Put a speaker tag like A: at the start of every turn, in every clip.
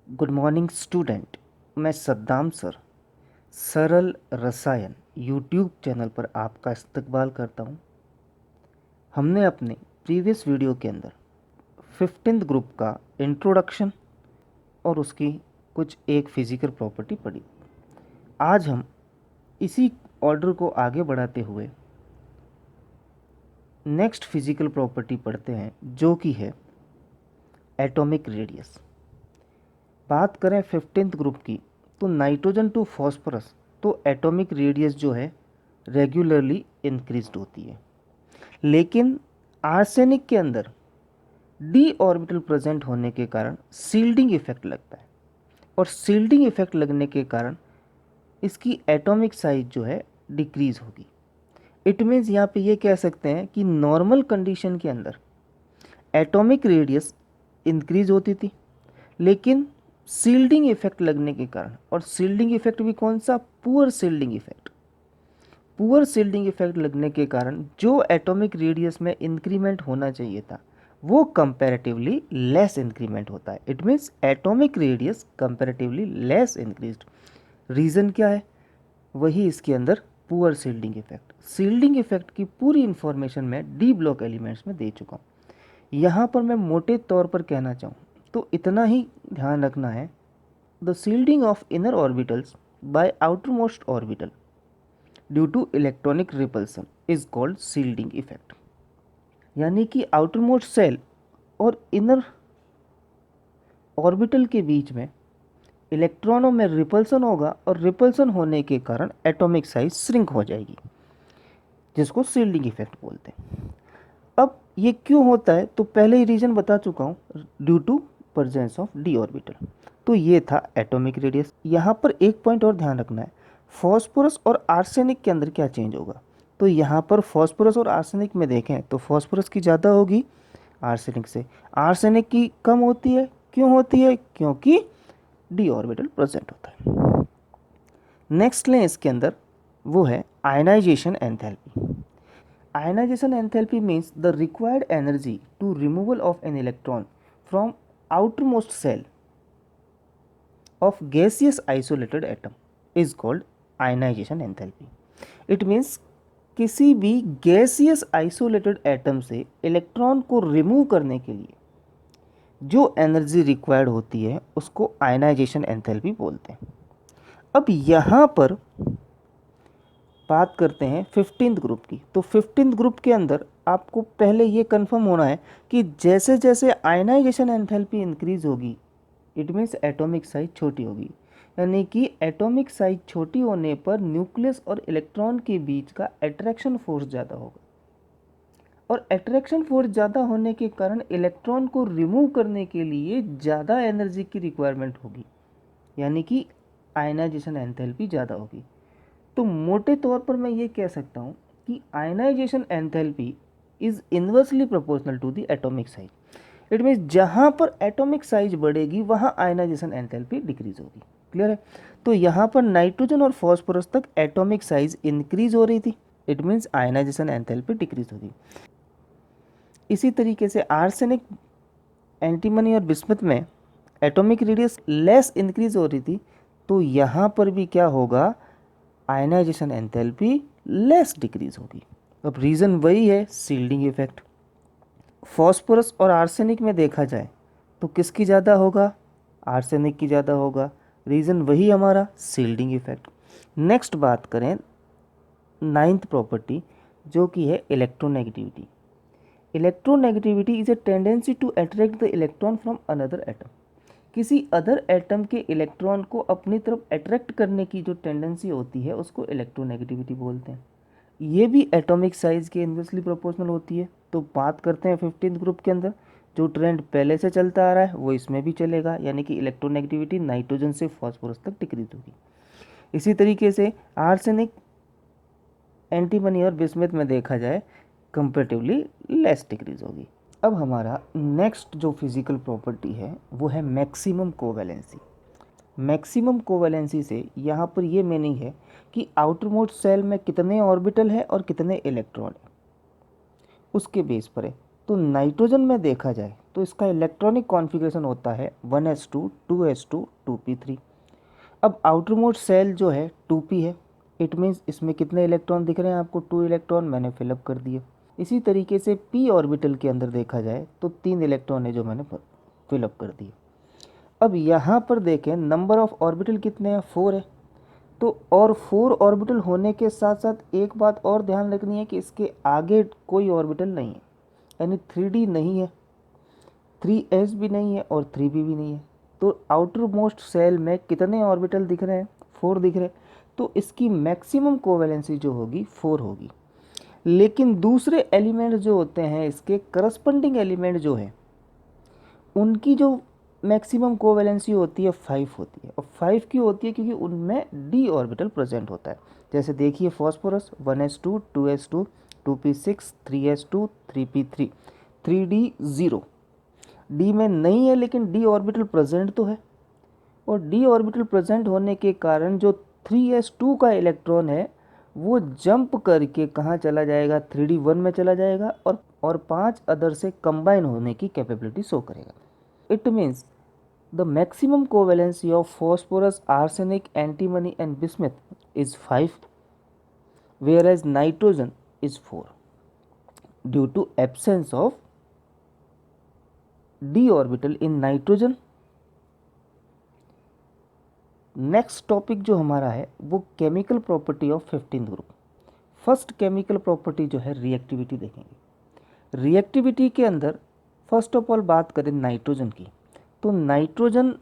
A: Good morning student. मैं Saddam sir सरल रसायन यूट्यूब चैनल पर आपका इस्तकबाल करता हूँ। हमने अपने प्रीवियस वीडियो के अंदर 15th ग्रुप का इंट्रोडक्शन और उसकी कुछ एक फिज़िकल प्रॉपर्टी पढ़ी। आज हम इसी ऑर्डर को आगे बढ़ाते हुए नेक्स्ट फिज़िकल प्रॉपर्टी पढ़ते हैं, जो कि है एटॉमिक रेडियस। बात करें 15th ग्रुप की, तो नाइट्रोजन टू फॉस्फोरस तो एटॉमिक रेडियस जो है रेगुलरली इंक्रीज्ड होती है, लेकिन आर्सेनिक के अंदर डी ऑर्बिटल प्रेजेंट होने के कारण सील्डिंग इफेक्ट लगता है, और सील्डिंग इफेक्ट लगने के कारण इसकी एटॉमिक साइज जो है डिक्रीज होगी। इट मीन्स यहाँ पे ये कह सकते हैं कि नॉर्मल कंडीशन के अंदर एटॉमिक रेडियस इंक्रीज होती थी, लेकिन सील्डिंग इफेक्ट लगने के कारण, और सील्डिंग इफेक्ट भी कौन सा, poor shielding effect, poor shielding effect लगने के कारण जो एटॉमिक रेडियस में इंक्रीमेंट होना चाहिए था वो कंपैरेटिवली लेस इंक्रीमेंट होता है। It means atomic radius comparatively less increased. Reason क्या है, वही इसके अंदर poor shielding effect. Shielding effect की पूरी इंफॉर्मेशन मैं डी ब्लॉक एलिमेंट्स में दे चुका हूँ। यहाँ पर मैं मोटे तौर पर कहना चाहूँ तो इतना ही ध्यान रखना है, the shielding of inner orbitals by outermost orbital due to electronic repulsion is called shielding effect. यानी कि आउटरमोस्ट सेल और इनर ऑर्बिटल के बीच में इलेक्ट्रॉनों में रिपल्सन होगा, और रिपल्सन होने के कारण एटॉमिक साइज श्रिंक हो जाएगी, जिसको सील्डिंग इफेक्ट बोलते हैं। अब ये क्यों होता है, तो पहले ही रीजन बता चुका हूँ, due to presence of D orbital. तो ये था एटॉमिक रेडियस। यहाँ पर एक पॉइंट और ध्यान रखना है, फॉस्फोरस और आर्सेनिक के अंदर क्या चेंज होगा। तो यहाँ पर फॉस्फोरस और आर्सेनिक में देखें तो फॉस्फोरस की ज़्यादा होगी आर्सेनिक से, आर्सेनिक की कम होती है। क्यों होती है, क्योंकि डी ऑर्बिटल प्रेजेंट होता है। नेक्स्ट लें इसके अंदर, वो है ionization enthalpy. Ionization enthalpy means the required energy to removal of an electron from outermost cell of gaseous isolated atom is called ionization enthalpy. It means किसी भी गैसियस आइसोलेटेड एटम से इलेक्ट्रॉन को remove करने के लिए जो energy required होती है उसको आयनाइजेशन एंथैल्पी बोलते हैं। अब यहाँ पर बात करते हैं 15th ग्रुप की। तो 15th ग्रुप के अंदर आपको पहले ये कंफर्म होना है कि जैसे जैसे आयनाइजेशन एंथैल्पी इंक्रीज होगी, इट मीन्स एटॉमिक साइज छोटी होगी। यानी कि एटॉमिक साइज छोटी होने पर न्यूक्लियस और इलेक्ट्रॉन के बीच का अट्रैक्शन फोर्स ज़्यादा होगा, और अट्रैक्शन फोर्स ज़्यादा होने के कारण इलेक्ट्रॉन को रिमूव करने के लिए ज़्यादा एनर्जी की रिक्वायरमेंट होगी, यानी कि आयनाइजेशन एंथैल्पी ज़्यादा होगी। तो मोटे तौर पर मैं ये कह सकता हूँ कि ionization enthalpy is inversely proportional to the atomic size. It means जहाँ पर एटॉमिक साइज बढ़ेगी वहाँ आयनाइजेशन एंथैल्पी डिक्रीज होगी। क्लियर है। तो यहाँ पर नाइट्रोजन और फॉस्फोरस तक एटॉमिक साइज इंक्रीज हो रही थी, it means ionization enthalpy decrease होगी। इसी तरीके से आर्सेनिक, एंटीमनी और बिस्मथ में एटॉमिक रेडियस लेस इंक्रीज हो रही थी, तो यहाँ पर भी क्या होगा, आयनाइजेशन एंथैल्पी लेस डिक्रीज होगी। अब रीज़न वही है, सील्डिंग इफेक्ट। फॉस्फोरस और आर्सेनिक में देखा जाए तो किसकी ज़्यादा होगा, आर्सेनिक की ज़्यादा होगा। रीज़न वही हमारा, सील्डिंग इफेक्ट। नेक्स्ट बात करें 9th प्रॉपर्टी, जो कि है electronegativity. Electronegativity is a tendency to attract the electron from another atom. किसी अदर एटम के इलेक्ट्रॉन को अपनी तरफ अट्रैक्ट करने की जो टेंडेंसी होती है उसको इलेक्ट्रोनेगेटिविटी बोलते हैं। ये भी एटॉमिक साइज के इन्वर्सली प्रोपोर्शनल होती है। तो बात करते हैं 15th ग्रुप के अंदर, जो ट्रेंड पहले से चलता आ रहा है वो इसमें भी चलेगा, यानी कि इलेक्ट्रोनेगेटिविटी नाइट्रोजन से फॉस्फोरस तक डिक्रीज होगी। इसी तरीके से आर्सेनिक, एंटीमनी और बिस्मथ में देखा जाए कंपेरेटिवली लेस डिक्रीज होगी। अब हमारा नेक्स्ट जो फिजिकल प्रॉपर्टी है वो है मैक्सिमम कोवैलेंसी। मैक्सिमम कोवैलेंसी से यहाँ पर ये मीनिंग है कि आउटरमोस्ट सेल में कितने ऑर्बिटल है और कितने इलेक्ट्रॉन है, उसके बेस पर है। तो नाइट्रोजन में देखा जाए तो इसका इलेक्ट्रॉनिक कॉन्फ़िगरेशन होता है 1s2 2s2 2p3। अब आउटर मोस्ट सेल जो है 2p है, इट मीन्स इसमें कितने इलेक्ट्रॉन दिख रहे हैं आपको? 2 इलेक्ट्रॉन मैंने फिलअप कर दिए। इसी तरीके से p ऑर्बिटल के अंदर देखा जाए तो 3 इलेक्ट्रॉन है जो मैंने फिलअप कर दिए। अब यहाँ पर देखें नंबर ऑफ ऑर्बिटल कितने हैं? 4 है। तो और 4 ऑर्बिटल होने के साथ साथ एक बात और ध्यान रखनी है कि इसके आगे कोई ऑर्बिटल नहीं है, यानी 3d नहीं है, 3s भी नहीं है और 3p भी नहीं है। तो आउटर मोस्ट सेल में कितने ऑर्बिटल दिख रहे हैं? 4 दिख रहे हैं। तो इसकी मैक्सिमम कोवैलेंसी जो होगी 4 होगी। लेकिन दूसरे एलिमेंट जो होते हैं इसके करस्पॉन्डिंग एलिमेंट जो है उनकी जो मैक्सिमम कोवैलेंसी होती है 5 होती है। और 5 क्यों होती है? क्योंकि उनमें d ऑर्बिटल प्रेजेंट होता है। जैसे देखिए phosphorus 1s2 2s2 2p6 3s2 3p3 3d 0, d में नहीं है लेकिन d ऑर्बिटल प्रेजेंट तो है। और d ऑर्बिटल प्रेजेंट होने के कारण जो 3s2 का इलेक्ट्रॉन है वो जंप करके कहाँ चला जाएगा? 3d1 में चला जाएगा और 5 अदर से कंबाइन होने की कैपेबिलिटी शो करेगा। It means the maximum covalency of phosphorus, arsenic, antimony and bismuth is 5, whereas nitrogen is 4 due to absence of d orbital in nitrogen। Next topic जो हमारा है वो chemical property of 15th group. First chemical property जो है reactivity देखेंगे। Reactivity के अंदर first of all बात करें नाइट्रोजन की, तो नाइट्रोजन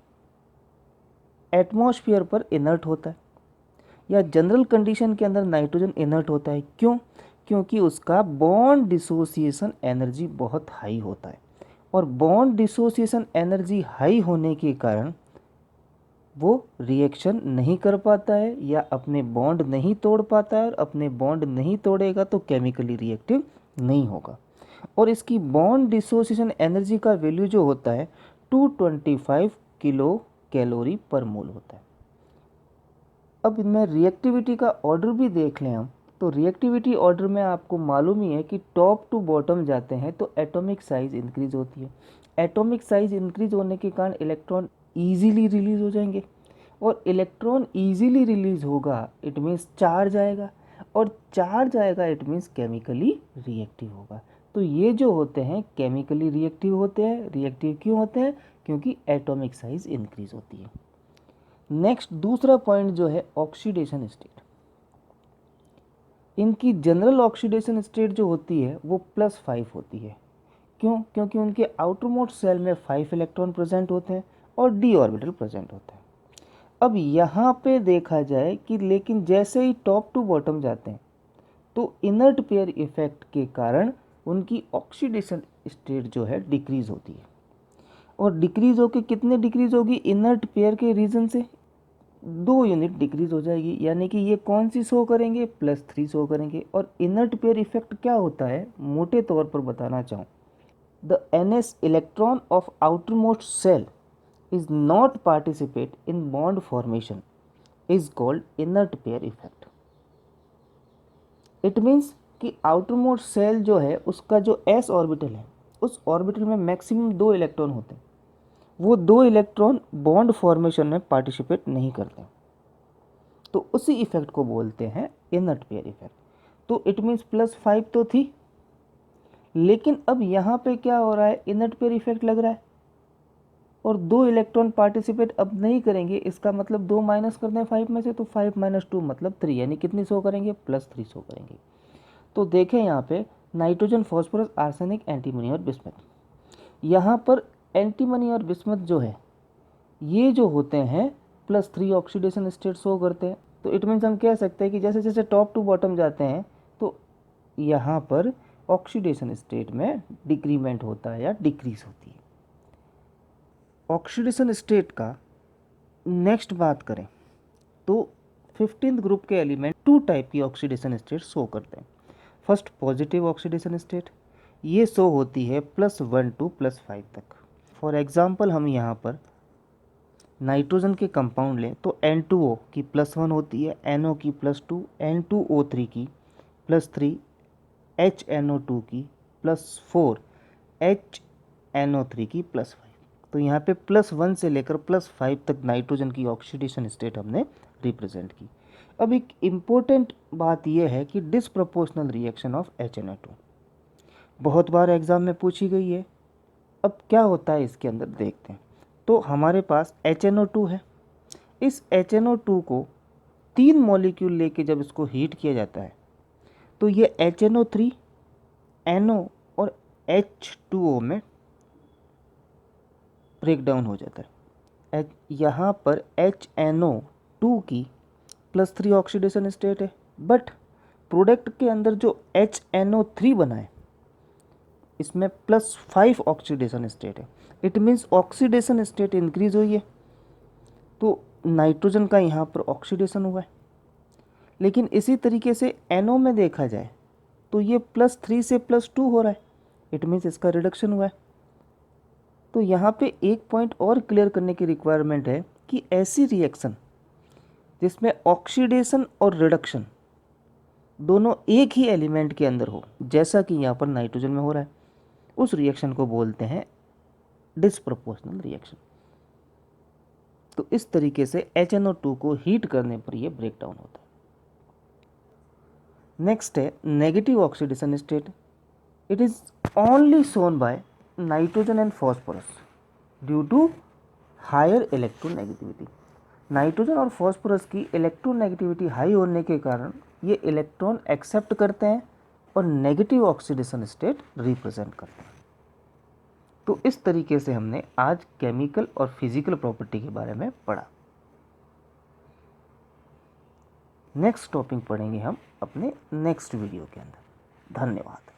A: एटमॉस्फेयर पर इनर्ट होता है, या जनरल कंडीशन के अंदर नाइट्रोजन इनर्ट होता है। क्यों? क्योंकि उसका बॉन्ड डिसोसिएशन एनर्जी बहुत हाई होता है, और बॉन्ड डिसोसिएशन एनर्जी हाई होने के कारण वो रिएक्शन नहीं कर पाता है या अपने बॉन्ड नहीं तोड़ पाता है, और अपने बॉन्ड नहीं तोड़ेगा तो केमिकली रिएक्टिव नहीं होगा। और इसकी बॉन्ड डिसोसिएशन एनर्जी का वैल्यू जो होता है 225 किलो कैलोरी पर मोल होता है। अब इनमें रिएक्टिविटी का ऑर्डर भी देख लें हम, तो रिएक्टिविटी ऑर्डर में आपको मालूम ही है कि टॉप टू बॉटम जाते हैं तो एटॉमिक साइज इंक्रीज होती है। एटॉमिक साइज इंक्रीज होने के कारण इलेक्ट्रॉन ईजीली रिलीज हो जाएंगे, और इलेक्ट्रॉन ईजीली रिलीज होगा इट मीन्स चार्ज आएगा, और चार्ज आएगा इट मीन्स केमिकली रिएक्टिव होगा। तो ये जो होते हैं केमिकली रिएक्टिव होते हैं। रिएक्टिव क्यों होते हैं? क्योंकि एटॉमिक साइज इंक्रीज होती है। नेक्स्ट दूसरा पॉइंट जो है ऑक्सीडेशन स्टेट। इनकी जनरल ऑक्सीडेशन स्टेट जो होती है वो +5 होती है। क्यों? क्योंकि उनके आउटर मोस्ट सेल में 5 इलेक्ट्रॉन प्रेजेंट होते हैं और d ऑर्बिटल प्रेजेंट होता है। अब यहाँ पे देखा जाए कि लेकिन जैसे ही टॉप टू बॉटम जाते हैं तो इनर्ट पेयर इफेक्ट के कारण उनकी ऑक्सीडेशन स्टेट जो है डिक्रीज होती है। और डिक्रीज होकर कितने डिक्रीज होगी? इनर्ट पेयर के रीजन से 2 यूनिट डिक्रीज हो जाएगी, यानी कि ये कौन सी शो करेंगे? +3 शो करेंगे। और इनर्ट पेयर इफेक्ट क्या होता है मोटे तौर पर बताना चाहूँ, the ns electron of outermost shell is not participate in bond formation is called inert pair effect। it means कि outermost cell जो है उसका जो s ऑर्बिटल है उस ऑर्बिटल में मैक्सिमम 2 इलेक्ट्रॉन होते हैं, वो 2 इलेक्ट्रॉन बॉन्ड फॉर्मेशन में पार्टिसिपेट नहीं करते, तो उसी इफेक्ट को बोलते हैं इनर्ट पेयर इफेक्ट। तो इट मीन्स +5 तो थी, लेकिन अब यहाँ पे क्या हो रहा है? इनर्ट पेयर इफेक्ट लग रहा है और 2 इलेक्ट्रॉन पार्टिसिपेट अब नहीं करेंगे। इसका मतलब 2 माइनस कर दें 5 में से, तो 5 - 2 मतलब 3, यानी कितनी शो करेंगे? +3 शो करेंगे। तो देखें यहाँ पे नाइट्रोजन, फॉस्फोरस, आर्सेनिक, एंटीमनी और बिस्मथ। यहाँ पर एंटीमनी और बिस्मथ जो है ये जो होते हैं +3 ऑक्सीडेशन स्टेट शो करते हैं। तो इट मीन्स हम कह सकते हैं कि जैसे जैसे टॉप टू बॉटम जाते हैं तो यहाँ पर ऑक्सीडेशन स्टेट में डिक्रीमेंट होता है या डिक्रीज होती है। ऑक्सीडेशन स्टेट का नेक्स्ट बात करें तो 15th ग्रुप के एलिमेंट 2 टाइप की ऑक्सीडेशन स्टेट शो करते हैं। फर्स्ट पॉजिटिव ऑक्सीडेशन स्टेट, ये शो होती है +1 to +5 तक। फॉर एग्जांपल हम यहाँ पर नाइट्रोजन के कंपाउंड लें तो N2O की +1 होती है, NO की +2, N2O3 की +3, HNO2 की +4, NO3 की +5। तो यहाँ पे +1 से लेकर +5 तक नाइट्रोजन की ऑक्सीडेशन स्टेट हमने रिप्रेजेंट की। अब एक इम्पोर्टेंट बात यह है कि डिसप्रपोर्शनल रिएक्शन ऑफ HNO2 बहुत बार एग्जाम में पूछी गई है। अब क्या होता है इसके अंदर देखते हैं। तो हमारे पास HNO2 है। इस HNO2 को 3 मॉलिक्यूल लेके जब इसको हीट किया जाता है तो ये HNO3, NO और H2O में ब्रेक डाउन हो जाता है। यहाँ पर HNO2 की +3 ऑक्सीडेशन स्टेट है, बट प्रोडक्ट के अंदर जो HNO3 बना है इसमें +5 ऑक्सीडेशन स्टेट है। It means oxidation state increase हुई है, तो नाइट्रोजन का यहाँ पर ऑक्सीडेशन हुआ है। लेकिन इसी तरीके से NO में देखा जाए तो ये +3 से +2 हो रहा है, इट मीन्स इसका रिडक्शन हुआ है। तो यहाँ पे एक पॉइंट और क्लियर करने की रिक्वायरमेंट है कि ऐसी रिएक्शन जिसमें ऑक्सीडेशन और रिडक्शन दोनों एक ही एलिमेंट के अंदर हो, जैसा कि यहाँ पर नाइट्रोजन में हो रहा है, उस रिएक्शन को बोलते हैं डिसप्रपोर्शनल रिएक्शन। तो इस तरीके से HNO2 को हीट करने पर यह ब्रेक डाउन होता है। नेक्स्ट है negative oxidation state. It is only shown by nitrogen and phosphorus due to higher electronegativity. Nitrogen और फॉस्फोरस की इलेक्ट्रोनेगेटिविटी हाई होने के कारण ये इलेक्ट्रॉन एक्सेप्ट करते हैं और नेगेटिव ऑक्सीडेशन स्टेट रिप्रेजेंट करते हैं। तो इस तरीके से हमने आज केमिकल और फिजिकल प्रॉपर्टी के बारे में पढ़ा। नेक्स्ट टॉपिक पढ़ेंगे हम अपने नेक्स्ट वीडियो के अंदर। धन्यवाद।